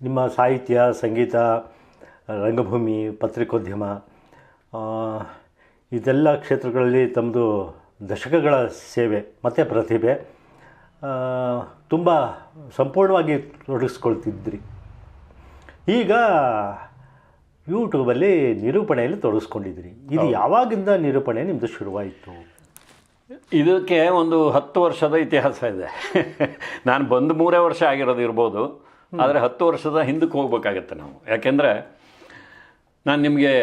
ನಿಮ್ಮ ಸಾಹಿತ್ಯ, ಸಂಗೀತ, ರಂಗಭೂಮಿ, ಪತ್ರಿಕೋದ್ಯಮ ಇದೆಲ್ಲ ಕ್ಷೇತ್ರಗಳಲ್ಲಿ ತಮ್ಮದು ದಶಕಗಳ ಸೇವೆ ಮತ್ತು ಪ್ರತಿಭೆ ತುಂಬ ಸಂಪೂರ್ಣವಾಗಿ ತೊಡಗಿಸ್ಕೊಳ್ತಿದ್ರಿ. ಈಗ ಯೂಟ್ಯೂಬಲ್ಲಿ ನಿರೂಪಣೆಯಲ್ಲಿ ತೊಡಗಿಸ್ಕೊಂಡಿದ್ರಿ. ಇದು ಯಾವಾಗಿಂದ ನಿರೂಪಣೆ ನಿಮ್ಮದು ಶುರುವಾಯಿತು? ಇದಕ್ಕೆ ಒಂದು 10 ವರ್ಷದ ಇತಿಹಾಸ ಇದೆ. ನಾನು ಬಂದು 3 ವರ್ಷ ಆಗಿರೋದು ಇರ್ಬೋದು, ಆದರೆ 10 ವರ್ಷದ ಹಿಂದಕ್ಕೆ ಹೋಗ್ಬೇಕಾಗತ್ತೆ ನಾವು. ಯಾಕೆಂದರೆ ನಾನು ನಿಮಗೆ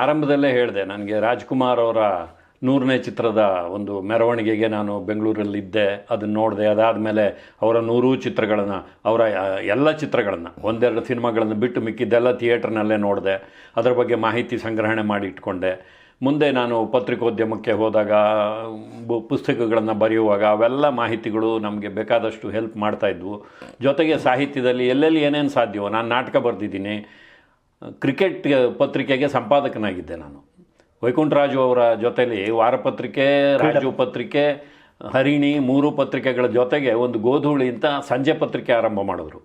ಆರಂಭದಲ್ಲೇ ಹೇಳಿದೆ, ನನಗೆ ರಾಜ್ಕುಮಾರ್ ಅವರ 100ನೇ ಚಿತ್ರದ ಒಂದು ಮೆರವಣಿಗೆಗೆ ನಾನು ಬೆಂಗಳೂರಲ್ಲಿದ್ದೆ. ಅದನ್ನು ನೋಡಿದೆ. ಅದಾದಮೇಲೆ ಅವರ 100 ಚಿತ್ರಗಳನ್ನು, ಅವರ ಎಲ್ಲ ಚಿತ್ರಗಳನ್ನು, 1-2 ಸಿನಿಮಾಗಳನ್ನು ಬಿಟ್ಟು ಮಿಕ್ಕಿದ್ದೆಲ್ಲ ಥಿಯೇಟ್ರ್ನಲ್ಲೇ ನೋಡಿದೆ. ಅದರ ಬಗ್ಗೆ ಮಾಹಿತಿ ಸಂಗ್ರಹಣೆ ಮಾಡಿ ಇಟ್ಕೊಂಡೆ. ಮುಂದೆ ನಾನು ಪತ್ರಿಕೋದ್ಯಮಕ್ಕೆ ಹೋದಾಗ, ಪುಸ್ತಕಗಳನ್ನು ಬರೆಯುವಾಗ ಅವೆಲ್ಲ ಮಾಹಿತಿಗಳು ನಮಗೆ ಬೇಕಾದಷ್ಟು ಹೆಲ್ಪ್ ಮಾಡ್ತಾಯಿದ್ವು. ಜೊತೆಗೆ ಸಾಹಿತ್ಯದಲ್ಲಿ ಎಲ್ಲೆಲ್ಲಿ ಏನೇನು ಸಾಧ್ಯವೋ, ನಾನು ನಾಟಕ ಬರೆದಿದ್ದೀನಿ. ಕ್ರಿಕೆಟ್ ಪತ್ರಿಕೆಗೆ ಸಂಪಾದಕನಾಗಿದ್ದೆ ನಾನು. ವೈಕುಂಠರಾಜು ಅವರ ಜೊತೆಯಲ್ಲಿ ವಾರಪತ್ರಿಕೆ, ರಾಜು ಪತ್ರಿಕೆ, ಹರಿಣಿ 3 ಪತ್ರಿಕೆಗಳ ಜೊತೆಗೆ ಒಂದು ಗೋಧೂಳಿ ಅಂತ ಸಂಜೆ ಪತ್ರಿಕೆ ಆರಂಭ ಮಾಡಿದ್ರು.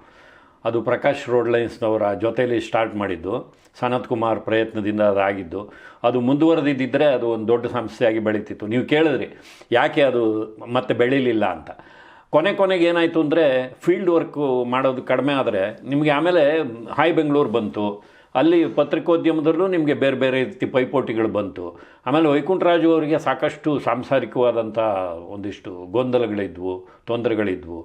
ಅದು ಪ್ರಕಾಶ್ ರೋಡ್ಲೈನ್ಸ್ನವರ ಜೊತೆಯಲ್ಲಿ ಸ್ಟಾರ್ಟ್ ಮಾಡಿದ್ದು. ಸನತ್ ಕುಮಾರ್ ಪ್ರಯತ್ನದಿಂದ ಅದಾಗಿದ್ದು. ಅದು ಮುಂದುವರೆದಿದ್ದರೆ ಅದು ಒಂದು ದೊಡ್ಡ ಸಂಸ್ಥೆಯಾಗಿ ಬೆಳೀತಿತ್ತು. ನೀವು ಕೇಳಿದ್ರಿ ಯಾಕೆ ಅದು ಮತ್ತೆ ಬೆಳೀಲಿಲ್ಲ ಅಂತ. ಕೊನೆಗೆ ಏನಾಯಿತು ಅಂದರೆ, ಫೀಲ್ಡ್ ವರ್ಕು ಮಾಡೋದು ಕಡಿಮೆ ಆದರೆ ನಿಮಗೆ ಆಮೇಲೆ ಹಾಯ್ ಬೆಂಗಳೂರು ಬಂತು. ಅಲ್ಲಿ ಪತ್ರಿಕೋದ್ಯಮದಲ್ಲೂ ನಿಮಗೆ ಬೇರೆ ಬೇರೆ ರೀತಿ ಪೈಪೋಟಿಗಳು ಬಂತು. ಆಮೇಲೆ ವೈಕುಂಠರಾಜು ಅವರಿಗೆ ಸಾಕಷ್ಟು ಸಾಂಸಾರಿಕವಾದಂಥ ಒಂದಿಷ್ಟು ಗೊಂದಲಗಳಿದ್ವು, ತೊಂದರೆಗಳಿದ್ವು,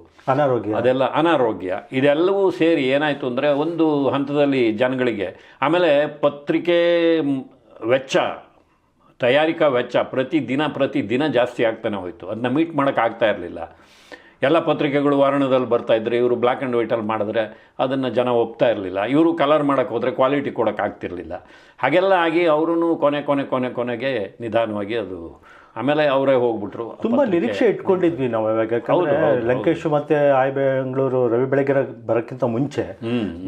ಅದೆಲ್ಲ ಅನಾರೋಗ್ಯ. ಇದೆಲ್ಲವೂ ಸೇರಿ ಏನಾಯಿತು ಅಂದರೆ, ಒಂದು ಹಂತದಲ್ಲಿ ಜನಗಳಿಗೆ, ಆಮೇಲೆ ಪತ್ರಿಕೆ ವೆಚ್ಚ, ತಯಾರಿಕಾ ವೆಚ್ಚ ಪ್ರತಿದಿನ ಜಾಸ್ತಿ ಆಗ್ತಾನೆ ಹೋಯಿತು. ಅದನ್ನ ಮೀಟ್ ಮಾಡೋಕ್ಕಾಗ್ತಾ ಇರಲಿಲ್ಲ. ಎಲ್ಲ ಪತ್ರಿಕೆಗಳು ವರ್ಣದಲ್ಲಿ ಬರ್ತಾಯಿದ್ರೆ, ಇವರು ಬ್ಲ್ಯಾಕ್ ಆ್ಯಂಡ್ ವೈಟಲ್ಲಿ ಮಾಡಿದ್ರೆ ಅದನ್ನು ಜನ ಒಪ್ತಾ ಇರಲಿಲ್ಲ. ಇವರು ಕಲರ್ ಮಾಡೋಕ್ಕೆ ಹೋದರೆ ಕ್ವಾಲಿಟಿ ಕೊಡೋಕ್ಕಾಗ್ತಿರ್ಲಿಲ್ಲ. ಹಾಗೆಲ್ಲ ಆಗಿ ಅವರು ಕೊನೆಗೆ ನಿಧಾನವಾಗಿ ಅದು ಆಮೇಲೆ ಅವರೇ ಹೋಗ್ಬಿಟ್ರು. ತುಂಬ ನಿರೀಕ್ಷೆ ಇಟ್ಕೊಂಡಿದ್ವಿ ನಾವು. ಯಾಕಂದರೆ ಲಂಕೇಶ್ ಮತ್ತು ಹಾಯ್ ಬೆಂಗಳೂರು ರವಿ ಬೆಳಗೆರೆ ಬರೋಕ್ಕಿಂತ ಮುಂಚೆ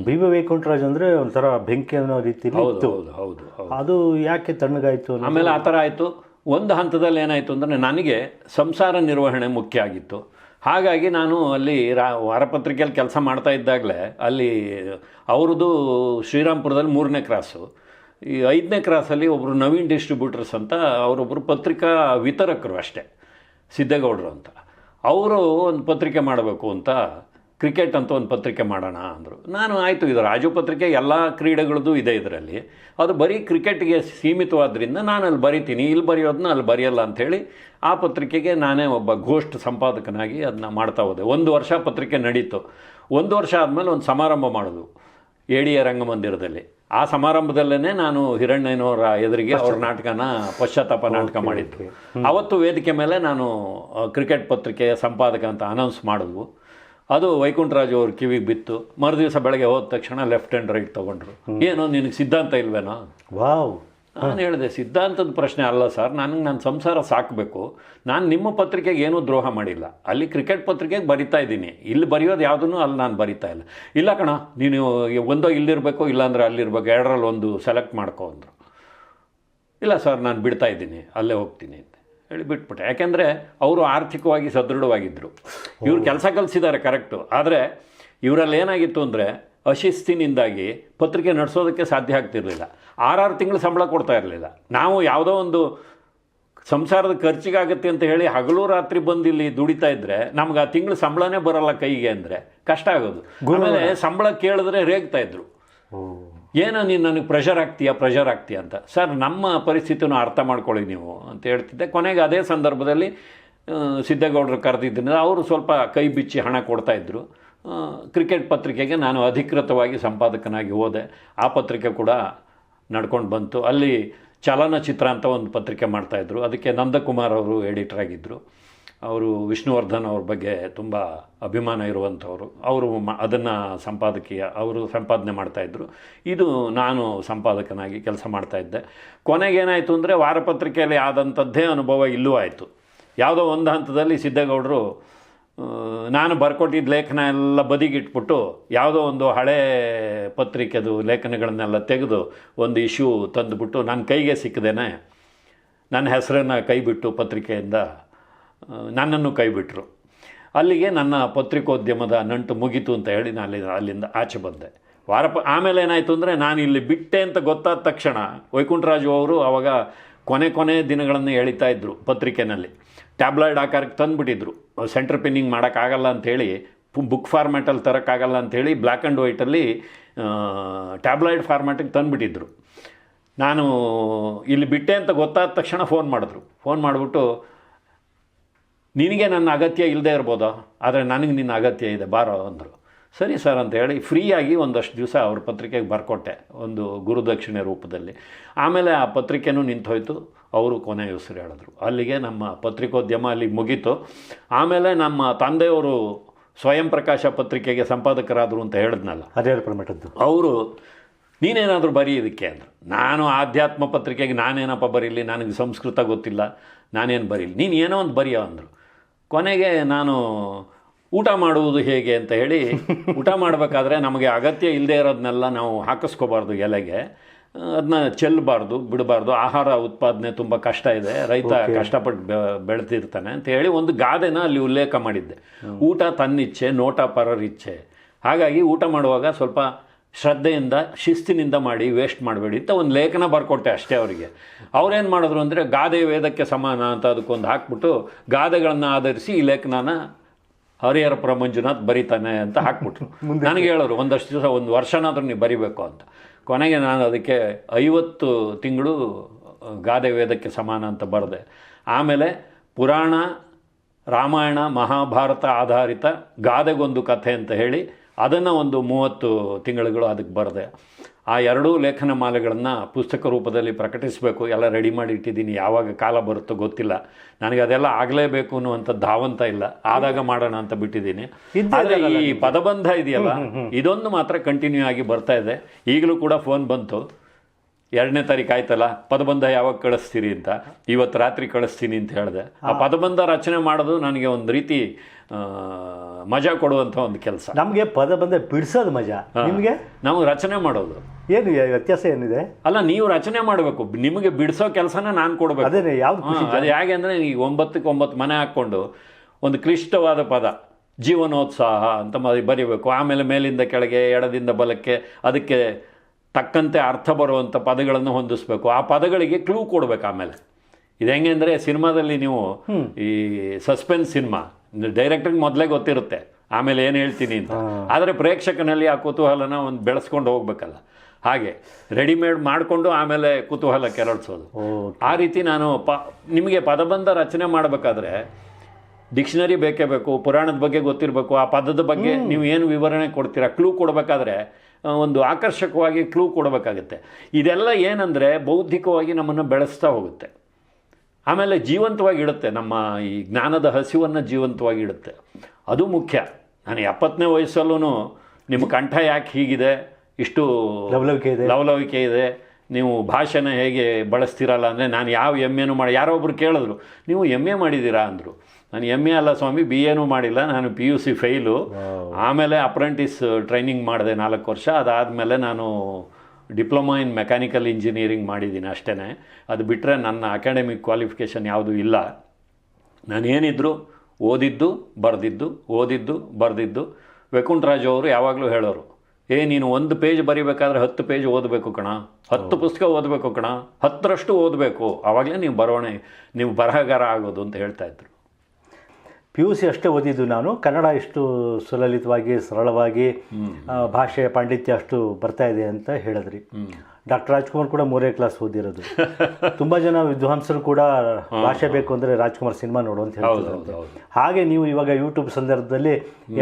ಬಿ ವೈಕುಂಠರಾಜ್ ಅಂದರೆ ಒಂಥರ ಬೆಂಕಿ ಅನ್ನೋ ರೀತಿಯಲ್ಲಿ ಇತ್ತು. ಹೌದು. ಅದು ಯಾಕೆ ತಣ್ಣಗಾಯಿತು? ಆಮೇಲೆ ಆ ಥರ ಆಯಿತು. ಒಂದು ಹಂತದಲ್ಲಿ ಏನಾಯಿತು ಅಂದರೆ, ನನಗೆ ಸಂಸಾರ ನಿರ್ವಹಣೆ ಮುಖ್ಯ ಆಗಿತ್ತು. ಹಾಗಾಗಿ ನಾನು ಅಲ್ಲಿ ವಾರಪತ್ರಿಕೆಯಲ್ಲಿ ಕೆಲಸ ಮಾಡ್ತಾ ಇದ್ದಾಗಲೇ ಅಲ್ಲಿ ಅವ್ರದ್ದು ಶ್ರೀರಾಮ್ಪುರದಲ್ಲಿ 3ನೇ ಕ್ರಾಸು, ಈ 5ನೇ ಕ್ರಾಸಲ್ಲಿ ಒಬ್ಬರು ನವೀನ್ ಡಿಸ್ಟ್ರಿಬ್ಯೂಟರ್ಸ್ ಅಂತ ಅವರೊಬ್ಬರು ಪತ್ರಿಕಾ ವಿತರಕರು ಅಷ್ಟೇ, ಸಿದ್ದೇಗೌಡರು ಅಂತ. ಅವರು ಒಂದು ಪತ್ರಿಕೆ ಮಾಡಬೇಕು ಅಂತ, ಕ್ರಿಕೆಟ್ ಅಂತ ಒಂದು ಪತ್ರಿಕೆ ಮಾಡೋಣ ಅಂದರು. ನಾನು ಆಯಿತು, ಇದು ರಾಜು ಪತ್ರಿಕೆ ಎಲ್ಲ ಕ್ರೀಡೆಗಳದ್ದು ಇದೆ ಇದರಲ್ಲಿ, ಅದು ಬರೀ ಕ್ರಿಕೆಟ್ಗೆ ಸೀಮಿತವಾದ್ರಿಂದ ನಾನು ಅಲ್ಲಿ ಬರಿತೀನಿ, ಇಲ್ಲಿ ಬರೆಯೋದನ್ನ ಅಲ್ಲಿ ಬರೆಯಲ್ಲ ಅಂಥೇಳಿ ಆ ಪತ್ರಿಕೆಗೆ ನಾನೇ ಒಬ್ಬ ಘೋಸ್ಟ್ ಸಂಪಾದಕನಾಗಿ ಅದನ್ನ ಮಾಡ್ತಾ ಹೋದೆ. 1 ವರ್ಷ ಪತ್ರಿಕೆ ನಡೀತು. 1 ವರ್ಷ ಆದಮೇಲೆ ಒಂದು ಸಮಾರಂಭ ಮಾಡೋದು ADA ರಂಗಮಂದಿರದಲ್ಲಿ. ಆ ಸಮಾರಂಭದಲ್ಲೇ ನಾನು ಹಿರಣ್ಣಯ್ಯನವರ ಎದುರಿಗೆ ಅವ್ರ ನಾಟಕನ ಪಶ್ಚಾತ್ತಾಪ ನಾಟಕ ಮಾಡಿದ್ದು. ಅವತ್ತು ವೇದಿಕೆ ಮೇಲೆ ನಾನು ಕ್ರಿಕೆಟ್ ಪತ್ರಿಕೆಯ ಸಂಪಾದಕ ಅಂತ ಅನೌನ್ಸ್ ಮಾಡಿದ್ವು. ಅದು ವೈಕುಂಠರಾಜು ಅವ್ರ ಕಿವಿಗೆ ಬಿತ್ತು. ಮರುದಿವಸ ಬೆಳಗ್ಗೆ ಹೋದ ತಕ್ಷಣ ಲೆಫ್ಟ್ ಆ್ಯಂಡ್ ರೈಟ್ ತೊಗೊಂಡ್ರು. ಏನೋ ನಿನಗೆ ಸಿದ್ಧಾಂತ ಇಲ್ವೇನೋ? ವಾವ್. ನಾನು ಹೇಳಿದೆ, ಸಿದ್ಧಾಂತದ ಪ್ರಶ್ನೆ ಅಲ್ಲ ಸರ್, ನನ್ನ ಸಂಸಾರ ಸಾಕಬೇಕು. ನಾನು ನಿಮ್ಮ ಪತ್ರಿಕೆಗೆ ಏನೂ ದ್ರೋಹ ಮಾಡಿಲ್ಲ. ಅಲ್ಲಿ ಕ್ರಿಕೆಟ್ ಪತ್ರಿಕೆಗೆ ಬರಿತಾ ಇದ್ದೀನಿ, ಇಲ್ಲಿ ಬರೆಯೋದು ಯಾವುದನ್ನು ಅಲ್ಲಿ ನಾನು ಬರಿತಾ ಇಲ್ಲ. ಇಲ್ಲ ಕಣ, ನೀನು ಒಂದೋ ಇಲ್ಲಿರಬೇಕು, ಇಲ್ಲಾಂದರೆ ಅಲ್ಲಿರ್ಬೇಕು, 2ರಲ್ಲಿ ಒಂದು ಸೆಲೆಕ್ಟ್ ಮಾಡ್ಕೊ ಅಂದರು. ಇಲ್ಲ ಸರ್, ನಾನು ಬಿಡ್ತಾ ಇದ್ದೀನಿ, ಅಲ್ಲೇ ಹೋಗ್ತೀನಿ ಅಂತ ಹೇಳಿ ಬಿಟ್ಬಿಟ್ಟೆ. ಯಾಕೆಂದರೆ ಅವರು ಆರ್ಥಿಕವಾಗಿ ಸದೃಢವಾಗಿದ್ದರು. ಇವ್ರು ಕೆಲಸ ಕಲಿಸಿದ್ದಾರೆ ಕರೆಕ್ಟು, ಆದರೆ ಇವರಲ್ಲಿ ಏನಾಗಿತ್ತು ಅಂದರೆ, ಅಶಿಸ್ತಿನಿಂದಾಗಿ ಪತ್ರಿಕೆ ನಡೆಸೋದಕ್ಕೆ ಸಾಧ್ಯ ಆಗ್ತಿರಲಿಲ್ಲ. 6 ತಿಂಗಳು ಸಂಬಳ ಕೊಡ್ತಾ ಇರಲಿಲ್ಲ. ನಾವು ಯಾವುದೋ ಒಂದು ಸಂಸಾರದ ಖರ್ಚಿಗಾಗುತ್ತೆ ಅಂತ ಹೇಳಿ ಹಗಲು ರಾತ್ರಿ ಬಂದು ಇಲ್ಲಿ ದುಡಿತಾ ಇದ್ದರೆ ನಮ್ಗೆ ಆ ತಿಂಗಳು ಸಂಬಳನೇ ಬರೋಲ್ಲ ಕೈಗೆ ಅಂದರೆ ಕಷ್ಟ ಆಗೋದು. ಆಮೇಲೆ ಸಂಬಳ ಕೇಳಿದ್ರೆ ರೇಗ್ತಾ ಇದ್ರು, ಏನೋ ನೀನು ನನಗೆ ಪ್ರೆಷರ್ ಆಗ್ತೀಯಾ ಅಂತ. ಸರ್, ನಮ್ಮ ಪರಿಸ್ಥಿತಿನೂ ಅರ್ಥ ಮಾಡ್ಕೊಳ್ಳಿ ನೀವು ಅಂತ ಹೇಳ್ತಿದ್ದೆ. ಕೊನೆಗೆ ಅದೇ ಸಂದರ್ಭದಲ್ಲಿ ಸಿದ್ದೇಗೌಡರು ಕರೆದಿದ್ದರಿಂದ ಅವರು ಸ್ವಲ್ಪ ಕೈ ಬಿಚ್ಚಿ ಹಣ ಕೊಡ್ತಾಯಿದ್ರು. ಕ್ರಿಕೆಟ್ ಪತ್ರಿಕೆಗೆ ನಾನು ಅಧಿಕೃತವಾಗಿ ಸಂಪಾದಕನಾಗಿ ಹೋದೆ. ಆ ಪತ್ರಿಕೆ ಕೂಡ ನಡ್ಕೊಂಡು ಬಂತು. ಅಲ್ಲಿ ಚಲನಚಿತ್ರ ಅಂತ ಒಂದು ಪತ್ರಿಕೆ ಮಾಡ್ತಾಯಿದ್ರು. ಅದಕ್ಕೆ ನಂದಕುಮಾರ್ ಅವರು ಎಡಿಟರಾಗಿದ್ದರು. ಅವರು ವಿಷ್ಣುವರ್ಧನ್ ಅವ್ರ ಬಗ್ಗೆ ತುಂಬ ಅಭಿಮಾನ ಇರುವಂಥವ್ರು. ಅವರು ಅದನ್ನು ಅವರು ಸಂಪಾದನೆ ಮಾಡ್ತಾಯಿದ್ರು. ಇದು ನಾನು ಸಂಪಾದಕನಾಗಿ ಕೆಲಸ ಮಾಡ್ತಾಯಿದ್ದೆ. ಕೊನೆಗೇನಾಯಿತು ಅಂದರೆ, ವಾರಪತ್ರಿಕೆಯಲ್ಲಿ ಆದಂಥದ್ದೇ ಅನುಭವ ಇಲ್ಲೂ ಆಯಿತು. ಯಾವುದೋ ಒಂದು ಹಂತದಲ್ಲಿ ಸಿದ್ದೇಗೌಡರು ನಾನು ಬರ್ಕೊಟ್ಟಿದ್ದ ಲೇಖನ ಎಲ್ಲ ಬದಿಗಿಟ್ಬಿಟ್ಟು ಯಾವುದೋ ಒಂದು ಹಳೇ ಪತ್ರಿಕೆದು ಲೇಖನಗಳನ್ನೆಲ್ಲ ತೆಗೆದು ಒಂದು ಇಶ್ಯೂ ತಂದುಬಿಟ್ಟು ನನ್ನ ಕೈಗೆ ಸಿಕ್ಕದೇನೆ ನನ್ನ ಹೆಸರನ್ನು ಕೈಬಿಟ್ಟು ಪತ್ರಿಕೆಯಿಂದ ನನ್ನನ್ನು ಕೈಬಿಟ್ಟರು. ಅಲ್ಲಿಗೆ ನನ್ನ ಪತ್ರಿಕೋದ್ಯಮದ ನಂಟು ಮುಗೀತು ಅಂತ ಹೇಳಿ ನಾನು ಅಲ್ಲಿಂದ ಆಚೆ ಬಂದೆ. ಆಮೇಲೆ ಏನಾಯಿತು ಅಂದರೆ ನಾನು ಇಲ್ಲಿ ಬಿಟ್ಟೆ ಅಂತ ಗೊತ್ತಾದ ತಕ್ಷಣ ವೈಕುಂಠರಾಜು ಅವರು ಆವಾಗ ಕೊನೆ ದಿನಗಳನ್ನು ಎಳಿತಾ ಇದ್ದರು ಪತ್ರಿಕೆಯಲ್ಲಿ. ಟ್ಯಾಬ್ಲಾಯ್ಡ್ ಆಕಾರಕ್ಕೆ ತಂದುಬಿಟ್ಟಿದ್ರು. ಸೆಂಟರ್ ಪಿನ್ನಿಂಗ್ ಮಾಡೋಕ್ಕಾಗಲ್ಲ ಅಂಥೇಳಿ, ಬುಕ್ ಫಾರ್ಮ್ಯಾಟಲ್ಲಿ ತರೋಕ್ಕಾಗಲ್ಲ ಅಂಥೇಳಿ ಬ್ಲ್ಯಾಕ್ ಆ್ಯಂಡ್ ವೈಟಲ್ಲಿ ಟ್ಯಾಬ್ಲಾಯ್ಡ್ ಫಾರ್ಮ್ಯಾಟಿಗೆ ತಂದುಬಿಟ್ಟಿದ್ರು. ನಾನು ಇಲ್ಲಿ ಬಿಟ್ಟೆ ಅಂತ ಗೊತ್ತಾದ ತಕ್ಷಣ ಫೋನ್ ಮಾಡಿಬಿಟ್ಟು ನಿನಗೆ ನನ್ನ ಅಗತ್ಯ ಇಲ್ಲದೆ ಇರ್ಬೋದಾ, ಆದರೆ ನನಗೆ ನಿನ್ನ ಅಗತ್ಯ ಇದೆ ಬಾರೋ ಅಂದರು. ಸರಿ ಸರ್ ಅಂತ ಹೇಳಿ ಫ್ರೀಯಾಗಿ ಒಂದಷ್ಟು ದಿವಸ ಅವ್ರ ಪತ್ರಿಕೆಗೆ ಬರ್ಕೊಟ್ಟೆ, ಒಂದು ಗುರುದಕ್ಷಿಣೆ ರೂಪದಲ್ಲಿ. ಆಮೇಲೆ ಆ ಪತ್ರಿಕೆನೂ ನಿಂತೋಯ್ತು, ಅವರು ಕೊನೆ ಉಸಿರು ಹೇಳಿದ್ರು. ಅಲ್ಲಿಗೆ ನಮ್ಮ ಪತ್ರಿಕೋದ್ಯಮ ಅಲ್ಲಿಗೆ ಮುಗೀತು. ಆಮೇಲೆ ನಮ್ಮ ತಂದೆಯವರು ಸ್ವಯಂ ಪ್ರಕಾಶ ಪತ್ರಿಕೆಗೆ ಸಂಪಾದಕರಾದರು ಅಂತ ಹೇಳಿದ್ನಲ್ಲ, ಹರಿಹರ ಮಠದ್ದು, ಅವರು ನೀನೇನಾದರೂ ಬರೀ ಇದಕ್ಕೆ ಅಂದರು. ನಾನು ಆಧ್ಯಾತ್ಮ ಪತ್ರಿಕೆಗೆ ನಾನೇನಪ್ಪ ಬರೀಲಿ, ನನಗೆ ಸಂಸ್ಕೃತ ಗೊತ್ತಿಲ್ಲ, ನಾನೇನು ಬರೀಲಿ, ನೀನು ಏನೋ ಒಂದು ಬರೆಯೋ ಅಂದರು. ಕೊನೆಗೆ ನಾನು ಊಟ ಮಾಡುವುದು ಹೇಗೆ ಅಂತ ಹೇಳಿ, ಊಟ ಮಾಡಬೇಕಾದ್ರೆ ನಮಗೆ ಅಗತ್ಯ ಇಲ್ಲದೆ ಇರೋದನ್ನೆಲ್ಲ ನಾವು ಹಾಕಿಸ್ಕೋಬಾರ್ದು ಎಲೆಗೆ, ಅದನ್ನ ಚೆಲ್ಲಬಾರ್ದು, ಬಿಡಬಾರ್ದು. ಆಹಾರ ಉತ್ಪಾದನೆ ತುಂಬ ಕಷ್ಟ ಇದೆ, ರೈತ ಕಷ್ಟಪಟ್ಟು ಬೆಳೆದಿರ್ತಾನೆ ಅಂತ ಹೇಳಿ ಒಂದು ಗಾದೆನ ಅಲ್ಲಿ ಉಲ್ಲೇಖ ಮಾಡಿದ್ದೆ. ಊಟ ತನ್ನಿಚ್ಛೆ, ನೋಟ ಪರರಿಚ್ಛೆ. ಹಾಗಾಗಿ ಊಟ ಮಾಡುವಾಗ ಸ್ವಲ್ಪ ಶ್ರದ್ಧೆಯಿಂದ ಶಿಸ್ತಿನಿಂದ ಮಾಡಿ, ವೇಸ್ಟ್ ಮಾಡಬೇಡಿ ಅಂತ ಒಂದು ಲೇಖನ ಬರ್ಕೊಟ್ಟೆ ಅಷ್ಟೇ ಅವರಿಗೆ. ಅವ್ರೇನು ಮಾಡಿದ್ರು ಅಂದರೆ ಗಾದೆ ವೇದಕ್ಕೆ ಸಮಾನ ಅಂತ ಅದಕ್ಕೊಂದು ಹಾಕ್ಬಿಟ್ಟು ಗಾದೆಗಳನ್ನು ಆಧರಿಸಿ ಈ ಲೇಖನನ ಹರಿಹರ ಮಂಜುನಾಥ್ ಬರೀತಾನೆ ಅಂತ ಹಾಕ್ಬಿಟ್ರು. ನನಗೆ ಹೇಳೋರು ಒಂದಷ್ಟು ದಿವಸ, ಒಂದು ವರ್ಷನಾದರೂ ನೀವು ಬರಿಬೇಕು ಅಂತ. ಕೊನೆಗೆ ನಾನು ಅದಕ್ಕೆ 50 ತಿಂಗಳು ಗಾದೆ ವೇದಕ್ಕೆ ಸಮಾನ ಅಂತ ಬರೆದೆ. ಆಮೇಲೆ ಪುರಾಣ, ರಾಮಾಯಣ, ಮಹಾಭಾರತ ಆಧಾರಿತ ಗಾದೆಗೊಂದು ಕಥೆ ಅಂತ ಹೇಳಿ ಅದನ್ನು ಒಂದು 30 ತಿಂಗಳುಗಳು ಅದಕ್ಕೆ ಬರೆದೆ. ಆ 2 ಲೇಖನ ಮಾಲೆಗಳನ್ನು ಪುಸ್ತಕ ರೂಪದಲ್ಲಿ ಪ್ರಕಟಿಸಬೇಕು, ಎಲ್ಲ ರೆಡಿ ಮಾಡಿ ಇಟ್ಟಿದ್ದೀನಿ. ಯಾವಾಗ ಕಾಲ ಬರುತ್ತೋ ಗೊತ್ತಿಲ್ಲ, ನನಗೆ ಅದೆಲ್ಲ ಆಗಲೇಬೇಕು ಅನ್ನುವಂಥ ಧಾವಂತ ಇಲ್ಲ, ಆದಾಗ ಮಾಡೋಣ ಅಂತ ಬಿಟ್ಟಿದ್ದೀನಿ. ಆದರೆ ಈ ಪದಬಂಧ ಇದೆಯಲ್ಲ, ಇದೊಂದು ಮಾತ್ರ ಕಂಟಿನ್ಯೂ ಆಗಿ ಬರ್ತಾ ಇದೆ. ಈಗಲೂ ಕೂಡ ಫೋನ್ ಬಂತು, 2ನೇ ತಾರೀಕು ಆಯ್ತಲ್ಲ, ಪದಬಂಧ ಯಾವಾಗ ಕಳಿಸ್ತೀರಿ ಅಂತ. ಇವತ್ತು ರಾತ್ರಿ ಕಳಿಸ್ತೀನಿ ಅಂತ ಹೇಳಿದೆ. ಆ ಪದಬಂಧ ರಚನೆ ಮಾಡೋದು ನನಗೆ ಒಂದು ರೀತಿ ಮಜಾ ಕೊಡುವಂಥ ಒಂದು ಕೆಲಸ. ನಮಗೆ ಪದಬಂಧ ಬಿಡಿಸೋದು ಮಜಾ, ನಿಮಗೆ ನಾವು ರಚನೆ ಮಾಡೋದು. ಏನು ವ್ಯತ್ಯಾಸ ಏನಿದೆ? ಅಲ್ಲ, ನೀವು ರಚನೆ ಮಾಡಬೇಕು, ನಿಮಗೆ ಬಿಡಿಸೋ ಕೆಲಸನ ನಾನು ಕೊಡಬೇಕು. ಅದೇ ಯಾವ್ದು ಅದು ಹೇಗೆ ಅಂದರೆ, ಈ 9ಕ್ಕೆ 9 ಮನೆ ಹಾಕ್ಕೊಂಡು ಒಂದು ಕ್ಲಿಷ್ಟವಾದ ಪದ ಜೀವನೋತ್ಸಾಹ ಅಂತ ಬರೀಬೇಕು. ಆಮೇಲೆ ಮೇಲಿಂದ ಕೆಳಗೆ, ಎಡದಿಂದ ಬಲಕ್ಕೆ, ಅದಕ್ಕೆ ತಕ್ಕಂತೆ ಅರ್ಥ ಬರುವಂಥ ಪದಗಳನ್ನು ಹೊಂದಿಸ್ಬೇಕು. ಆ ಪದಗಳಿಗೆ ಕ್ಲೂ ಕೊಡಬೇಕು. ಆಮೇಲೆ ಇದು ಹೆಂಗೆ ಅಂದರೆ, ಸಿನಿಮಾದಲ್ಲಿ ನೀವು ಈ ಸಸ್ಪೆನ್ಸ್ ಸಿನಿಮಾ ಡೈರೆಕ್ಟ್ರಿಗೆ ಮೊದಲೇ ಗೊತ್ತಿರುತ್ತೆ ಆಮೇಲೆ ಏನು ಹೇಳ್ತೀನಿ ಅಂತ, ಆದರೆ ಪ್ರೇಕ್ಷಕನಲ್ಲಿ ಆ ಕುತೂಹಲನ ಒಂದು ಬೆಳೆಸ್ಕೊಂಡು ಹೋಗ್ಬೇಕಲ್ಲ, ಹಾಗೆ ರೆಡಿಮೇಡ್ ಮಾಡಿಕೊಂಡು ಆಮೇಲೆ ಕುತೂಹಲ ಕೆರಳಿಸೋದು. ಆ ರೀತಿ ನಾನು ನಿಮಗೆ ಪದಬಂಧ ರಚನೆ ಮಾಡಬೇಕಾದ್ರೆ ಡಿಕ್ಷನರಿ ಬೇಕೇ ಬೇಕು, ಪುರಾಣದ ಬಗ್ಗೆ ಗೊತ್ತಿರಬೇಕು, ಆ ಪದದ ಬಗ್ಗೆ ನೀವು ಏನು ವಿವರಣೆ ಕೊಡ್ತೀರಾ, ಕ್ಲೂ ಕೊಡಬೇಕಾದ್ರೆ ಒಂದು ಆಕರ್ಷಕವಾಗಿ ಕ್ಲೂ ಕೊಡಬೇಕಾಗುತ್ತೆ. ಇದೆಲ್ಲ ಏನಂದರೆ ಬೌದ್ಧಿಕವಾಗಿ ನಮ್ಮನ್ನು ಬೆಳೆಸ್ತಾ ಹೋಗುತ್ತೆ, ಆಮೇಲೆ ಜೀವಂತವಾಗಿ ಇಡುತ್ತೆ, ನಮ್ಮ ಈ ಜ್ಞಾನದ ಹಸಿವನ್ನು ಜೀವಂತವಾಗಿ ಇಡುತ್ತೆ. ಅದು ಮುಖ್ಯ. ನಾನು 70ನೇ ವಯಸ್ಸಲ್ಲೂ ನಿಮ್ಮ ಕಂಠ ಯಾಕೆ ಹೀಗಿದೆ, ಇಷ್ಟು ಲವಲವಿಕೆ ಇದೆ, ನೀವು ಭಾಷೆನ ಹೇಗೆ ಬಳಸ್ತೀರಲ್ಲ ಅಂದರೆ, ನಾನು ಯಾವ MA ಮಾಡಿ, ಯಾರೋ ಒಬ್ರು ಕೇಳಿದ್ರು ನೀವು MA ಮಾಡಿದ್ದೀರಾ ಅಂದರು. ನಾನು MA ಅಲ್ಲ ಸ್ವಾಮಿ, BA ಮಾಡಿಲ್ಲ, ನಾನು PUC ಫೇಲು. ಆಮೇಲೆ ಅಪ್ರೆಂಟಿಸ್ ಟ್ರೈನಿಂಗ್ ಮಾಡಿದೆ 4 ವರ್ಷ. ಅದಾದಮೇಲೆ ನಾನು ಡಿಪ್ಲೊಮಾ ಇನ್ ಮೆಕ್ಯಾನಿಕಲ್ ಇಂಜಿನಿಯರಿಂಗ್ ಮಾಡಿದ್ದೀನಿ ಅಷ್ಟೇ. ಅದು ಬಿಟ್ಟರೆ ನನ್ನ ಅಕಾಡೆಮಿಕ್ ಕ್ವಾಲಿಫಿಕೇಷನ್ ಯಾವುದೂ ಇಲ್ಲ. ನಾನೇನಿದ್ರು ಓದಿದ್ದು ಬರೆದಿದ್ದು. ವೈಕುಂಠರಾಜು ಅವರು ಯಾವಾಗಲೂ ಹೇಳೋರು, ನೀನು 1 ಪೇಜ್ ಬರಿಬೇಕಾದ್ರೆ 10 ಪೇಜ್ ಓದಬೇಕು ಕಣ, 10 ಪುಸ್ತಕ ಓದಬೇಕು ಕಣ, 10ರಷ್ಟು ಓದಬೇಕು, ಆವಾಗಲೇ ನೀವು ಬರಹಗಾರ ಆಗೋದು ಅಂತ ಹೇಳ್ತಾಯಿದ್ರು. PUC ಅಷ್ಟೇ ಓದಿದ್ದು ನಾನು. ಕನ್ನಡ ಇಷ್ಟು ಸುಲಲಿತವಾಗಿ, ಸರಳವಾಗಿ, ಭಾಷೆ ಪಾಂಡಿತ್ಯ ಅಷ್ಟು ಬರ್ತಾ ಇದೆ ಅಂತ ಹೇಳಿದ್ರಿ. ಡಾಕ್ಟರ್ ರಾಜ್ಕುಮಾರ್ ಕೂಡ 3ನೇ ಕ್ಲಾಸ್ ಓದಿರೋದು. ತುಂಬ ಜನ ವಿದ್ವಾಂಸರು ಕೂಡ ಭಾಷೆ ಬೇಕು ಅಂದರೆ ರಾಜ್ಕುಮಾರ್ ಸಿನಿಮಾ ನೋಡು ಅಂತ ಹೇಳ್ತಿದ್ರು. ಹಾಗೆ ನೀವು ಇವಾಗ ಯೂಟ್ಯೂಬ್ ಸಂದರ್ಭದಲ್ಲಿ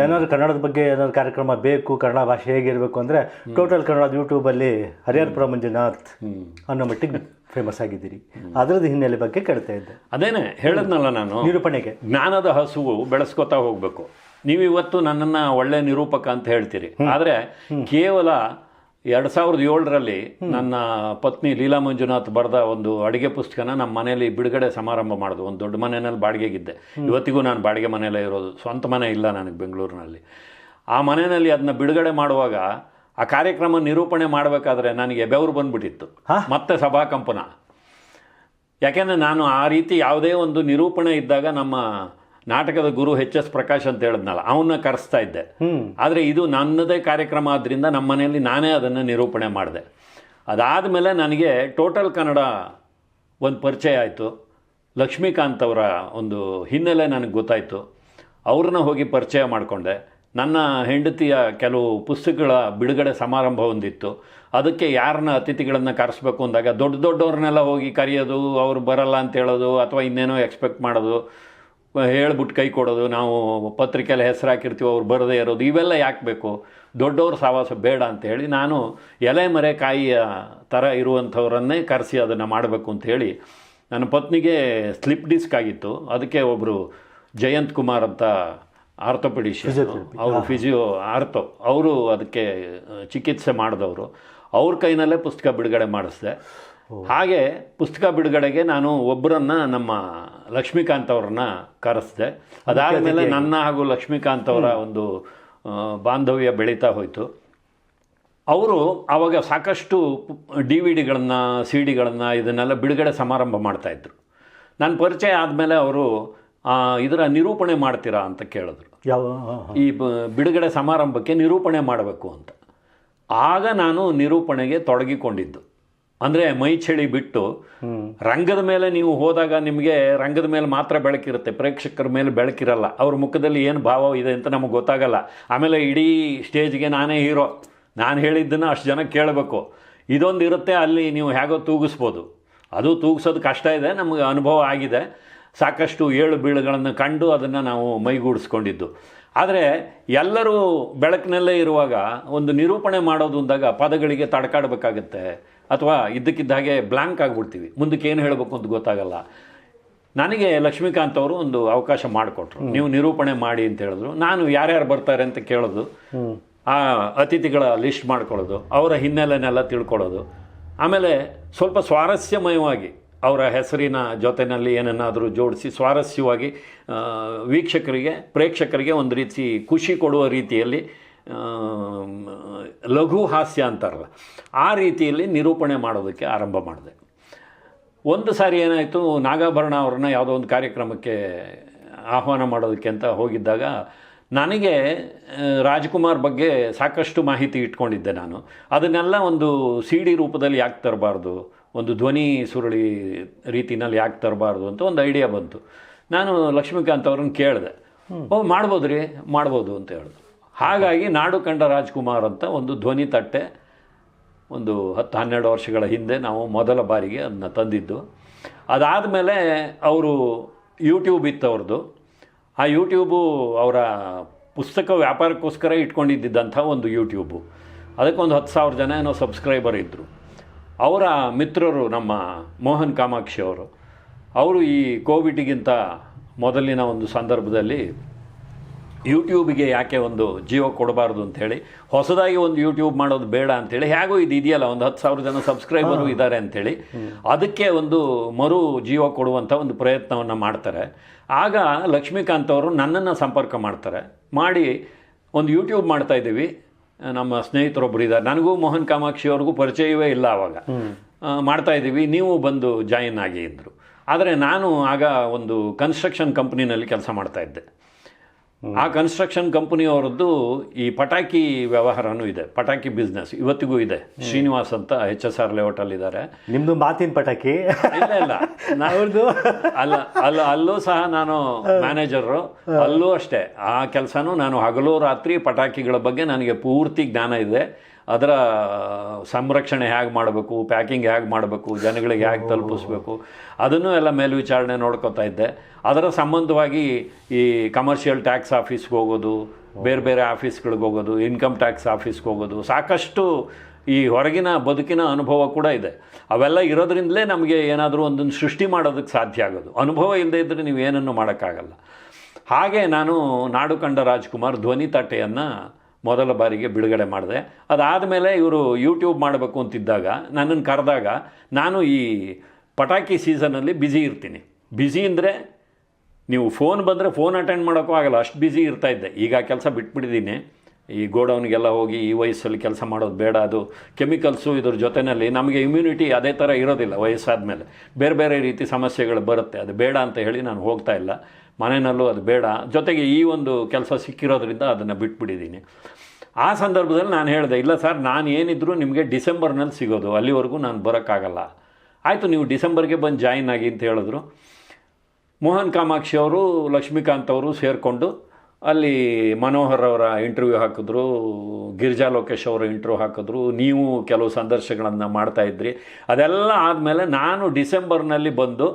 ಏನಾದ್ರು ಕನ್ನಡದ ಬಗ್ಗೆ ಏನಾದ್ರು ಕಾರ್ಯಕ್ರಮ ಬೇಕು, ಕನ್ನಡ ಭಾಷೆ ಹೇಗಿರಬೇಕು ಅಂದರೆ ಟೋಟಲ್ ಕನ್ನಡದ ಯೂಟ್ಯೂಬಲ್ಲಿ ಹರಿಹರ ಮಂಜುನಾಥ್ ಅನ್ನೋ ಮಟ್ಟಿಗೆ ಫೇಮಸ್ ಆಗಿದ್ದೀರಿ. ಅದರದ್ದು ಹಿನ್ನೆಲೆ ಬಗ್ಗೆ ಕೇಳ್ತಾ ಇದ್ದೆ. ಅದೇನೆ ಹೇಳಿದ್ನಲ್ಲ ನಾನು, ನಿರೂಪಣೆಗೆ ಜ್ಞಾನದ ಹಸುವು ಬೆಳೆಸ್ಕೊತಾ ಹೋಗಬೇಕು. ನೀವು ಇವತ್ತು ನನ್ನನ್ನು ಒಳ್ಳೆ ನಿರೂಪಕ ಅಂತ ಹೇಳ್ತೀರಿ, ಆದರೆ ಕೇವಲ 2007ರಲ್ಲಿ ನನ್ನ ಪತ್ನಿ ಲೀಲಾ ಮಂಜುನಾಥ್ ಬರೆದ ಒಂದು ಅಡುಗೆ ಪುಸ್ತಕನ ನಮ್ಮ ಮನೆಯಲ್ಲಿ ಬಿಡುಗಡೆ ಸಮಾರಂಭ ಮಾಡೋದು. ಒಂದು ದೊಡ್ಡ ಮನೆಯಲ್ಲಿ ಬಾಡಿಗೆಗಿದ್ದೆ. ಇವತ್ತಿಗೂ ನಾನು ಬಾಡಿಗೆ ಮನೆಯಲ್ಲೇ ಇರೋದು, ಸ್ವಂತ ಮನೆ ಇಲ್ಲ ನನಗೆ ಬೆಂಗಳೂರಿನಲ್ಲಿ. ಆ ಮನೆಯಲ್ಲಿ ಅದನ್ನ ಬಿಡುಗಡೆ ಮಾಡುವಾಗ ಆ ಕಾರ್ಯಕ್ರಮ ನಿರೂಪಣೆ ಮಾಡಬೇಕಾದ್ರೆ ನನಗೆ ಬೆವರು ಬಂದುಬಿಟ್ಟಿತ್ತು, ಮತ್ತೆ ಸಭಾಕಂಪನ. ಯಾಕೆಂದರೆ ನಾನು ಆ ರೀತಿ ಯಾವುದೇ ಒಂದು ನಿರೂಪಣೆ ಇದ್ದಾಗ ನಾಟಕದ ಗುರು HS ಪ್ರಕಾಶ್ ಅಂತ ಹೇಳಿದ್ನಲ್ಲ, ಅವನ್ನ ಕರೆಸ್ತಾ ಇದ್ದೆ. ಆದರೆ ಇದು ನನ್ನದೇ ಕಾರ್ಯಕ್ರಮ ಆದ್ದರಿಂದ ನಮ್ಮ ಮನೆಯಲ್ಲಿ ನಾನೇ ಅದನ್ನು ನಿರೂಪಣೆ ಮಾಡಿದೆ. ಅದಾದಮೇಲೆ ನನಗೆ ಟೋಟಲ್ ಕನ್ನಡ ಒಂದು ಪರಿಚಯ ಆಯಿತು. ಲಕ್ಷ್ಮೀಕಾಂತ್ ಅವರ ಒಂದು ಹಿನ್ನೆಲೆ ನನಗೆ ಗೊತ್ತಾಯಿತು. ಅವ್ರನ್ನ ಹೋಗಿ ಪರಿಚಯ ಮಾಡಿಕೊಂಡೆ. ನನ್ನ ಹೆಂಡತಿಯ ಕೆಲವು ಪುಸ್ತಕಗಳ ಬಿಡುಗಡೆ ಸಮಾರಂಭ ಹೊಂದಿತ್ತು. ಅದಕ್ಕೆ ಯಾರನ್ನ ಅತಿಥಿಗಳನ್ನು ಕರೆಸ್ಬೇಕು ಅಂದಾಗ ದೊಡ್ಡವ್ರನ್ನೆಲ್ಲ ಹೋಗಿ ಕರೆಯೋದು, ಅವ್ರು ಬರಲ್ಲ ಅಂತ ಹೇಳೋದು ಅಥವಾ ಇನ್ನೇನೋ ಎಕ್ಸ್ಪೆಕ್ಟ್ ಮಾಡೋದು, ಹೇಳ್ಬಿಟ್ಟು ಕೈ ಕೊಡೋದು, ನಾವು ಪತ್ರಿಕೆಯಲ್ಲಿ ಹೆಸರು ಹಾಕಿರ್ತೀವಿ ಅವ್ರು ಬರದೇ ಇರೋದು, ಇವೆಲ್ಲ ಯಾಕೆ ಬೇಕು, ದೊಡ್ಡವ್ರ ಸಹವಾಸ ಬೇಡ ಅಂತೇಳಿ ನಾನು ಎಲೆ ಮರೆ ಕಾಯಿಯ ಥರ ಇರುವಂಥವ್ರನ್ನೇ ಕರೆಸಿ ಅದನ್ನು ಮಾಡಬೇಕು ಅಂಥೇಳಿ ನನ್ನ ಪತ್ನಿಗೆ ಸ್ಲಿಪ್ ಡಿಸ್ಕ್ ಆಗಿತ್ತು. ಅದಕ್ಕೆ ಒಬ್ಬರು ಜಯಂತ್ ಕುಮಾರ್ ಅಂತ ಆರ್ಥೋಪೆಡಿಷಿಯನ್, ಅವರು ಫಿಸಿಯೋ ಆರ್ಥೋ, ಅವರು ಅದಕ್ಕೆ ಚಿಕಿತ್ಸೆ ಮಾಡಿದವರು, ಅವ್ರ ಕೈನಲ್ಲೇ ಪುಸ್ತಕ ಬಿಡುಗಡೆ ಮಾಡಿಸಿದೆ. ಹಾಗೆ ಪುಸ್ತಕ ಬಿಡುಗಡೆಗೆ ನಾನು ಒಬ್ಬರನ್ನು ನಮ್ಮ ಲಕ್ಷ್ಮೀಕಾಂತ್ ಅವ್ರನ್ನ ಕರೆಸಿದೆ. ಅದಾದಮೇಲೆ ನನ್ನ ಹಾಗೂ ಲಕ್ಷ್ಮೀಕಾಂತ್ ಅವರ ಒಂದು ಬಾಂಧವ್ಯ ಬೆಳೀತಾ ಹೋಯಿತು. ಅವರು ಆವಾಗ ಸಾಕಷ್ಟು DVD-ಗಳನ್ನು CD-ಗಳನ್ನು ಇದನ್ನೆಲ್ಲ ಬಿಡುಗಡೆ ಸಮಾರಂಭ ಮಾಡ್ತಾಯಿದ್ರು. ನನ್ನ ಪರಿಚಯ ಆದಮೇಲೆ ಅವರು ಇದರ ನಿರೂಪಣೆ ಮಾಡ್ತೀರಾ ಅಂತ ಕೇಳಿದ್ರು. ಈ ಬಿಡುಗಡೆ ಸಮಾರಂಭಕ್ಕೆ ನಿರೂಪಣೆ ಮಾಡಬೇಕು ಅಂತ. ಆಗ ನಾನು ನಿರೂಪಣೆಗೆ ತೊಡಗಿಕೊಂಡಿದ್ದು. ಅಂದರೆ ಮೈ ಚಳಿ ಬಿಟ್ಟು, ರಂಗದ ಮೇಲೆ ನೀವು ಹೋದಾಗ ನಿಮಗೆ ರಂಗದ ಮೇಲೆ ಮಾತ್ರ ಬೆಳಕಿರುತ್ತೆ, ಪ್ರೇಕ್ಷಕರ ಮೇಲೆ ಬೆಳಕಿರಲ್ಲ. ಅವ್ರ ಮುಖದಲ್ಲಿ ಏನು ಭಾವ ಇದೆ ಅಂತ ನಮಗೆ ಗೊತ್ತಾಗಲ್ಲ. ಆಮೇಲೆ ಇಡೀ ಸ್ಟೇಜ್ಗೆ ನಾನೇ ಹೀರೋ, ನಾನು ಹೇಳಿದ್ದನ್ನು ಅಷ್ಟು ಜನ ಕೇಳಬೇಕು, ಇದೊಂದು ಇರುತ್ತೆ. ಅಲ್ಲಿ ನೀವು ಹೇಗೋ ತೂಗಿಸ್ಬೋದು, ಅದು ತೂಗಿಸೋದು ಕಷ್ಟ ಇದೆ, ನಮಗೆ ಅನುಭವ ಆಗಿದೆ. ಸಾಕಷ್ಟು ಏಳು ಬೀಳುಗಳನ್ನು ಕಂಡು ಅದನ್ನು ನಾವು ಮೈಗೂಡಿಸ್ಕೊಂಡಿದ್ದು. ಆದರೆ ಎಲ್ಲರೂ ಬೆಳಕಿನಲ್ಲೇ ಇರುವಾಗ ಒಂದು ನಿರೂಪಣೆ ಮಾಡೋದು ಅಂದಾಗ ಪದಗಳಿಗೆ ತಡ್ಕಾಡಬೇಕಾಗತ್ತೆ, ಅಥವಾ ಇದ್ದಕ್ಕಿದ್ದ ಹಾಗೆ ಬ್ಲ್ಯಾಂಕ್ ಆಗಿಬಿಡ್ತೀವಿ, ಮುಂದಕ್ಕೆ ಏನು ಹೇಳಬೇಕು ಅಂತ ಗೊತ್ತಾಗಲ್ಲ. ನನಗೆ ಲಕ್ಷ್ಮೀಕಾಂತ್ ಅವರು ಒಂದು ಅವಕಾಶ ಮಾಡಿಕೊಟ್ರು, ನೀವು ನಿರೂಪಣೆ ಮಾಡಿ ಅಂತ ಹೇಳಿದ್ರು. ನಾನು ಯಾರ್ಯಾರು ಬರ್ತಾರೆ ಅಂತ ಕೇಳೋದು, ಆ ಅತಿಥಿಗಳ ಲಿಸ್ಟ್ ಮಾಡ್ಕೊಳ್ಳೋದು, ಅವರ ಹಿನ್ನೆಲೆನೆಲ್ಲ ತಿಳ್ಕೊಳ್ಳೋದು, ಆಮೇಲೆ ಸ್ವಲ್ಪ ಸ್ವಾರಸ್ಯಮಯವಾಗಿ ಅವರ ಹೆಸರಿನ ಜೊತೆಯಲ್ಲಿ ಏನನ್ನಾದರೂ ಜೋಡಿಸಿ ಸ್ವಾರಸ್ಯವಾಗಿ ಪ್ರೇಕ್ಷಕರಿಗೆ ಒಂದು ರೀತಿ ಖುಷಿ ಕೊಡುವ ರೀತಿಯಲ್ಲಿ, ಲಘು ಹಾಸ್ಯ ಅಂತಾರಲ್ಲ, ಆ ರೀತಿಯಲ್ಲಿ ನಿರೂಪಣೆ ಮಾಡೋದಕ್ಕೆ ಆರಂಭ ಮಾಡಿದೆ. ಒಂದು ಸಾರಿ ಏನಾಯಿತು, ನಾಗಾಭರಣ ಅವ್ರನ್ನ ಯಾವುದೋ ಒಂದು ಕಾರ್ಯಕ್ರಮಕ್ಕೆ ಆಹ್ವಾನ ಮಾಡೋದಕ್ಕೆ ಅಂತ ಹೋಗಿದ್ದಾಗ ನನಗೆ ರಾಜ್ಕುಮಾರ್ ಬಗ್ಗೆ ಸಾಕಷ್ಟು ಮಾಹಿತಿ ಇಟ್ಕೊಂಡಿದ್ದೆ ನಾನು. ಅದನ್ನೆಲ್ಲ ಒಂದು CD ರೂಪದಲ್ಲಿ ಯಾಕೆ ತರಬಾರ್ದು, ಒಂದು ಧ್ವನಿ ಸುರುಳಿ ರೀತಿನಲ್ಲಿ ಯಾಕೆ ತರಬಾರ್ದು ಅಂತ ಒಂದು ಐಡಿಯಾ ಬಂತು. ನಾನು ಲಕ್ಷ್ಮೀಕಾಂತ್ ಅವ್ರನ್ನ ಕೇಳಿದೆ, ಮಾಡ್ಬೋದು ಅಂತ ಹೇಳಿದ್ರು. ಹಾಗಾಗಿ ನಾಡು ಕಂಡ ರಾಜ್ಕುಮಾರ್ ಅಂತ ಒಂದು ಧ್ವನಿ ತಟ್ಟೆ ಒಂದು 10-12 ವರ್ಷಗಳ ಹಿಂದೆ ನಾವು ಮೊದಲ ಬಾರಿಗೆ ಅದನ್ನ ತಂದಿದ್ದು. ಅದಾದಮೇಲೆ ಅವರು ಯೂಟ್ಯೂಬ್ ಇತ್ತು ಅವ್ರದ್ದು. ಆ ಯೂಟ್ಯೂಬು ಅವರ ಪುಸ್ತಕ ವ್ಯಾಪಾರಕ್ಕೋಸ್ಕರ ಇಟ್ಕೊಂಡಿದ್ದಂಥ ಒಂದು ಯೂಟ್ಯೂಬು. ಅದಕ್ಕೊಂದು 10,000 ಜನ ಏನೋ ಸಬ್ಸ್ಕ್ರೈಬರ್ ಇದ್ದರು. ಅವರ ಮಿತ್ರರು ನಮ್ಮ ಮೋಹನ್ ಕಾಮಾಕ್ಷಿ ಅವರು ಈ ಕೋವಿಡ್ಗಿಂತ ಮೊದಲಿನ ಒಂದು ಸಂದರ್ಭದಲ್ಲಿ ಯೂಟ್ಯೂಬಿಗೆ ಯಾಕೆ ಒಂದು ಜೀವ ಕೊಡಬಾರ್ದು ಅಂಥೇಳಿ, ಹೊಸದಾಗಿ ಒಂದು ಯೂಟ್ಯೂಬ್ ಮಾಡೋದು ಬೇಡ ಅಂಥೇಳಿ, ಹೇಗೋ ಇದು ಇದೆಯಲ್ಲ ಒಂದು 10,000 ಜನ ಸಬ್ಸ್ಕ್ರೈಬರು ಇದ್ದಾರೆ ಅಂಥೇಳಿ ಅದಕ್ಕೆ ಒಂದು ಮರು ಜೀವ ಕೊಡುವಂಥ ಒಂದು ಪ್ರಯತ್ನವನ್ನು ಮಾಡ್ತಾರೆ. ಆಗ ಲಕ್ಷ್ಮೀಕಾಂತ್ ಅವರು ನನ್ನನ್ನು ಸಂಪರ್ಕ ಮಾಡಿ ಒಂದು ಯೂಟ್ಯೂಬ್ ಮಾಡ್ತಾಯಿದ್ದೀವಿ, ನಮ್ಮ ಸ್ನೇಹಿತರೊಬ್ಬರು ಇದ್ದಾರೆ, ನನಗೂ ಮೋಹನ್ ಕಾಮಾಕ್ಷಿ ಅವ್ರಿಗೂ ಪರಿಚಯವೇ ಇಲ್ಲ ಆವಾಗ, ಮಾಡ್ತಾಯಿದ್ದೀವಿ, ನೀವು ಬಂದು ಜಾಯಿನ್ ಆಗಿ ಇದ್ದರು. ಆದರೆ ನಾನು ಆಗ ಒಂದು ಕನ್ಸ್ಟ್ರಕ್ಷನ್ ಕಂಪ್ನಿನಲ್ಲಿ ಕೆಲಸ ಮಾಡ್ತಾಯಿದ್ದೆ. ಆ ಕನ್ಸ್ಟ್ರಕ್ಷನ್ ಕಂಪನಿಯವರದ್ದು ಈ ಪಟಾಕಿ ವ್ಯವಹಾರನೂ ಇದೆ, ಪಟಾಕಿ ಬಿಸ್ನೆಸ್ ಇವತ್ತಿಗೂ ಇದೆ. ಶ್ರೀನಿವಾಸ್ ಅಂತ HSR ಲೇಔಟಲ್ಲಿ ಇದ್ದಾರೆ. ನಿಮ್ಮದು ಮಾತಿನ ಪಟಾಕಿ? ಇಲ್ಲ ಅಲ್ಲೂ ಸಹ ನಾನು ಮ್ಯಾನೇಜರು, ಅಲ್ಲೂ ಅಷ್ಟೇ. ಆ ಕೆಲಸನೂ ನಾನು ಹಗಲು ರಾತ್ರಿ ಪಟಾಕಿಗಳ ಬಗ್ಗೆ ನನಗೆ ಪೂರ್ತಿ ಜ್ಞಾನ ಇದೆ. ಅದರ ಸಂರಕ್ಷಣೆ ಹೇಗೆ ಮಾಡಬೇಕು, ಪ್ಯಾಕಿಂಗ್ ಹೇಗೆ ಮಾಡಬೇಕು, ಜನಗಳಿಗೆ ಹೇಗೆ ತಲುಪಿಸ್ಬೇಕು, ಅದನ್ನು ಎಲ್ಲ ಮೇಲ್ವಿಚಾರಣೆ ನೋಡ್ಕೊತಾ ಇದ್ದೆ. ಅದರ ಸಂಬಂಧವಾಗಿ ಈ ಕಮರ್ಷಿಯಲ್ ಟ್ಯಾಕ್ಸ್ ಆಫೀಸ್ಗೆ ಹೋಗೋದು, ಬೇರೆ ಬೇರೆ ಆಫೀಸ್ಗಳಿಗೆ ಹೋಗೋದು, ಇನ್ಕಮ್ ಟ್ಯಾಕ್ಸ್ ಆಫೀಸ್ಗೆ ಹೋಗೋದು, ಸಾಕಷ್ಟು ಈ ಹೊರಗಿನ ಬದುಕಿನ ಅನುಭವ ಕೂಡ ಇದೆ. ಅವೆಲ್ಲ ಇರೋದ್ರಿಂದಲೇ ನಮಗೆ ಏನಾದರೂ ಒಂದನ್ನು ಸೃಷ್ಟಿ ಮಾಡೋದಕ್ಕೆ ಸಾಧ್ಯ ಆಗೋದು. ಅನುಭವ ಇಲ್ಲದೇ ಇದ್ದರೆ ನೀವು ಏನನ್ನು ಮಾಡೋಕ್ಕಾಗಲ್ಲ. ಹಾಗೆ ನಾನು ನಾಡು ಕಂಡ ರಾಜ್ಕುಮಾರ್ ಧ್ವನಿ ತಟ್ಟೆಯನ್ನು ಮೊದಲ ಬಾರಿಗೆ ಬಿಡುಗಡೆ ಮಾಡಿದೆ. ಅದಾದಮೇಲೆ ಇವರು ಯೂಟ್ಯೂಬ್ ಮಾಡಬೇಕು ಅಂತಿದ್ದಾಗ ನನ್ನನ್ನು ಕರೆದಾಗ, ನಾನು ಈ ಪಟಾಕಿ ಸೀಸನಲ್ಲಿ ಬ್ಯುಸಿ ಇರ್ತೀನಿ. ಬ್ಯುಸಿ ಅಂದರೆ ನೀವು ಫೋನ್ ಬಂದರೆ ಫೋನ್ ಅಟೆಂಡ್ ಮಾಡೋಕ್ಕೂ ಆಗಲ್ಲ, ಅಷ್ಟು ಬ್ಯುಸಿ ಇರ್ತಾಯಿದ್ದೆ. ಈಗ ಕೆಲಸ ಬಿಟ್ಬಿಟ್ಟಿದ್ದೀನಿ. ಈ ಗೋಡೌನ್ಗೆಲ್ಲ ಹೋಗಿ ಈ ವಯಸ್ಸಲ್ಲಿ ಕೆಲಸ ಮಾಡೋದು ಬೇಡ, ಅದು ಕೆಮಿಕಲ್ಸು, ಇದ್ರ ಜೊತೆಯಲ್ಲಿ ನಮಗೆ ಇಮ್ಯುನಿಟಿ ಅದೇ ಥರ ಇರೋದಿಲ್ಲ. ವಯಸ್ಸಾದ ಮೇಲೆ ಬೇರೆ ಬೇರೆ ರೀತಿ ಸಮಸ್ಯೆಗಳು ಬರುತ್ತೆ, ಅದು ಬೇಡ ಅಂತ ಹೇಳಿ ನಾನು ಹೋಗ್ತಾ ಇಲ್ಲ. ಮನೆಯಲ್ಲೂ ಅದು ಬೇಡ, ಜೊತೆಗೆ ಈ ಒಂದು ಕೆಲಸ ಸಿಕ್ಕಿರೋದ್ರಿಂದ ಅದನ್ನು ಬಿಟ್ಬಿಟ್ಟಿದ್ದೀನಿ. ಆ ಸಂದರ್ಭದಲ್ಲಿ ನಾನು ಹೇಳಿದೆ, ಇಲ್ಲ ಸರ್, ನಾನು ಏನಿದ್ರು ನಿಮಗೆ ಡಿಸೆಂಬರ್ನಲ್ಲಿ ಸಿಗೋದು, ಅಲ್ಲಿವರೆಗೂ ನಾನು ಬರೋಕ್ಕಾಗಲ್ಲ. ಆಯಿತು, ನೀವು ಡಿಸೆಂಬರ್ಗೆ ಬಂದು ಜಾಯಿನ್ ಆಗಿ ಅಂತ ಹೇಳಿದ್ರು. ಮೋಹನ್ ಕಾಮಾಕ್ಷಿ ಅವರು, ಲಕ್ಷ್ಮೀಕಾಂತ್ ಅವರು ಸೇರಿಕೊಂಡು ಅಲ್ಲಿ ಮನೋಹರ್ ಅವರ ಇಂಟರ್ವ್ಯೂ ಹಾಕಿದ್ರು, ಗಿರಿಜಾ ಲೋಕೇಶ್ ಅವರು ಇಂಟರ್ವ್ಯೂ ಹಾಕಿದ್ರು, ನೀವು ಕೆಲವು ಸಂದರ್ಶನಗಳನ್ನು ಮಾಡ್ತಾಯಿದ್ರಿ. ಅದೆಲ್ಲ ಆದಮೇಲೆ ನಾನು ಡಿಸೆಂಬರ್ನಲ್ಲಿ ಬಂದು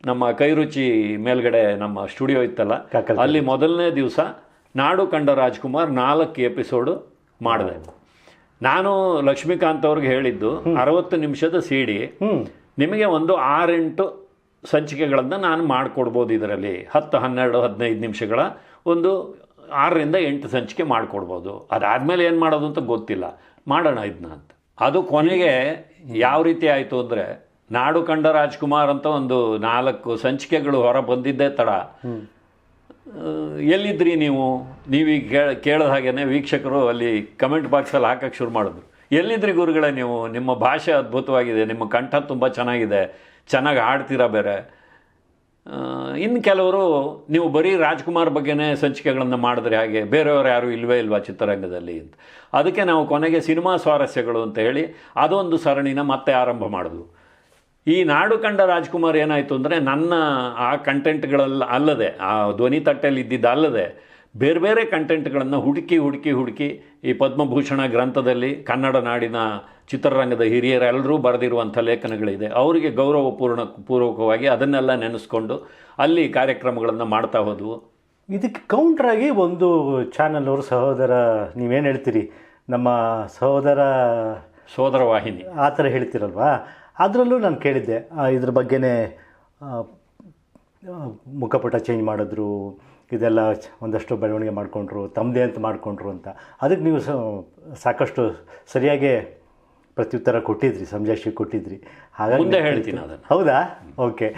ನಮ್ಮ ಕೈರುಚಿ ಮೇಲ್ಗಡೆ ನಮ್ಮ ಸ್ಟುಡಿಯೋ ಇತ್ತಲ್ಲ, ಅಲ್ಲಿ ಮೊದಲನೇ ದಿವಸ ನಾಡು ಕಂಡ ರಾಜ್ಕುಮಾರ್ 4 ಎಪಿಸೋಡು ಮಾಡಿದೆ. ನಾನು ಲಕ್ಷ್ಮೀಕಾಂತ್ ಅವ್ರಿಗೆ ಹೇಳಿದ್ದು 60 ನಿಮಿಷದ CD, ನಿಮಗೆ ಒಂದು 6-8 ಸಂಚಿಕೆಗಳನ್ನು ನಾನು ಮಾಡಿಕೊಡ್ಬೋದು. ಇದರಲ್ಲಿ 10, 12, 15 ನಿಮಿಷಗಳ ಒಂದು 6ರಿಂದ 8 ಸಂಚಿಕೆ ಮಾಡಿಕೊಡ್ಬೋದು. ಅದಾದಮೇಲೆ ಏನು ಮಾಡೋದು ಅಂತ ಗೊತ್ತಿಲ್ಲ, ಮಾಡೋಣ ಇದನ್ನ ಅಂತ. ಅದು ಕೊನೆಗೆ ಯಾವ ರೀತಿ ಆಯಿತು ಅಂದರೆ, ನಾಡು ಕಂಡ ರಾಜ್ಕುಮಾರ್ ಅಂತ ಒಂದು 4 ಸಂಚಿಕೆಗಳು ಹೊರ ಬಂದಿದ್ದೇ ತಡ. ಎಲ್ಲಿದ್ರಿ ನೀವೀಗ ಕೇಳಿದ ಹಾಗೇ ವೀಕ್ಷಕರು ಅಲ್ಲಿ ಕಮೆಂಟ್ ಬಾಕ್ಸಲ್ಲಿ ಹಾಕಕ್ಕೆ ಶುರು ಮಾಡಿದ್ರು, ಎಲ್ಲಿದ್ರಿ ಗುರುಗಳೇ ನೀವು, ನಿಮ್ಮ ಭಾಷೆ ಅದ್ಭುತವಾಗಿದೆ, ನಿಮ್ಮ ಕಂಠ ತುಂಬ ಚೆನ್ನಾಗಿದೆ, ಚೆನ್ನಾಗಿ ಹಾಡ್ತೀರಾ ಬೇರೆ. ಇನ್ನು ಕೆಲವರು, ನೀವು ಬರೀ ರಾಜ್ಕುಮಾರ್ ಬಗ್ಗೆನೇ ಸಂಚಿಕೆಗಳನ್ನು ಮಾಡಿದ್ರೆ ಹಾಗೆ, ಬೇರೆಯವರು ಯಾರು ಇಲ್ವಾ ಚಿತ್ರರಂಗದಲ್ಲಿ ಅಂತ. ಅದಕ್ಕೆ ನಾವು ಕೊನೆಗೆ ಸಿನಿಮಾ ಸ್ವಾರಸ್ಯಗಳು ಅಂತ ಹೇಳಿ ಅದೊಂದು ಸರಣಿನ ಮತ್ತೆ ಆರಂಭ ಮಾಡಿದ್ವು. ಈ ನಾಡು ಕಂಡ ರಾಜ್ಕುಮಾರ್ ಏನಾಯಿತು ಅಂದರೆ, ನನ್ನ ಆ ಕಂಟೆಂಟ್ಗಳೆಲ್ಲ ಅಲ್ಲದೆ, ಆ ಧ್ವನಿ ತಟ್ಟೆಯಲ್ಲಿ ಇದ್ದಿದ್ದು ಅಲ್ಲದೆ ಬೇರೆ ಬೇರೆ ಕಂಟೆಂಟ್ಗಳನ್ನು ಹುಡುಕಿ ಈ ಪದ್ಮಭೂಷಣ ಗ್ರಂಥದಲ್ಲಿ ಕನ್ನಡ ನಾಡಿನ ಚಿತ್ರರಂಗದ ಹಿರಿಯರೆಲ್ಲರೂ ಬರೆದಿರುವಂಥ ಲೇಖನಗಳಿದೆ, ಅವರಿಗೆ ಪೂರ್ವಕವಾಗಿ ಅದನ್ನೆಲ್ಲ ನೆನೆಸ್ಕೊಂಡು ಅಲ್ಲಿ ಕಾರ್ಯಕ್ರಮಗಳನ್ನು ಮಾಡ್ತಾ ಹೋದವು. ಇದಕ್ಕೆ ಕೌಂಟ್ರಾಗಿ ಒಂದು ಚಾನಲ್ ಅವರು ಸಹೋದರ, ನೀವೇನು ಹೇಳ್ತೀರಿ, ನಮ್ಮ ಸೋದರ ವಾಹಿನಿ ಆ ಥರ ಹೇಳ್ತೀರಲ್ವಾ, ಅದರಲ್ಲೂ ನಾನು ಕೇಳಿದ್ದೆ ಇದ್ರ ಬಗ್ಗೆನೇ ಮುಖಪುಟ ಚೇಂಜ್ ಮಾಡಿದ್ರು, ಇದೆಲ್ಲ ಒಂದಷ್ಟು ಬೆಳವಣಿಗೆ ಮಾಡಿಕೊಂಡ್ರು, ತಮ್ಮದೇ ಅಂತ ಮಾಡಿಕೊಂಡ್ರು ಅಂತ. ಅದಕ್ಕೆ ನೀವು ಸಾಕಷ್ಟು ಸರಿಯಾಗಿ ಪ್ರತ್ಯುತ್ತರ ಕೊಟ್ಟಿದ್ರಿ, ಸಮಜಾಯಿಷಿ ಕೊಟ್ಟಿದ್ರಿ. ಹಾಗಾಗಿ ಮುಂದೆ ಹೇಳ್ತೀನಿ ಅದನ್ನು. ಹೌದಾ? ಓಕೆ.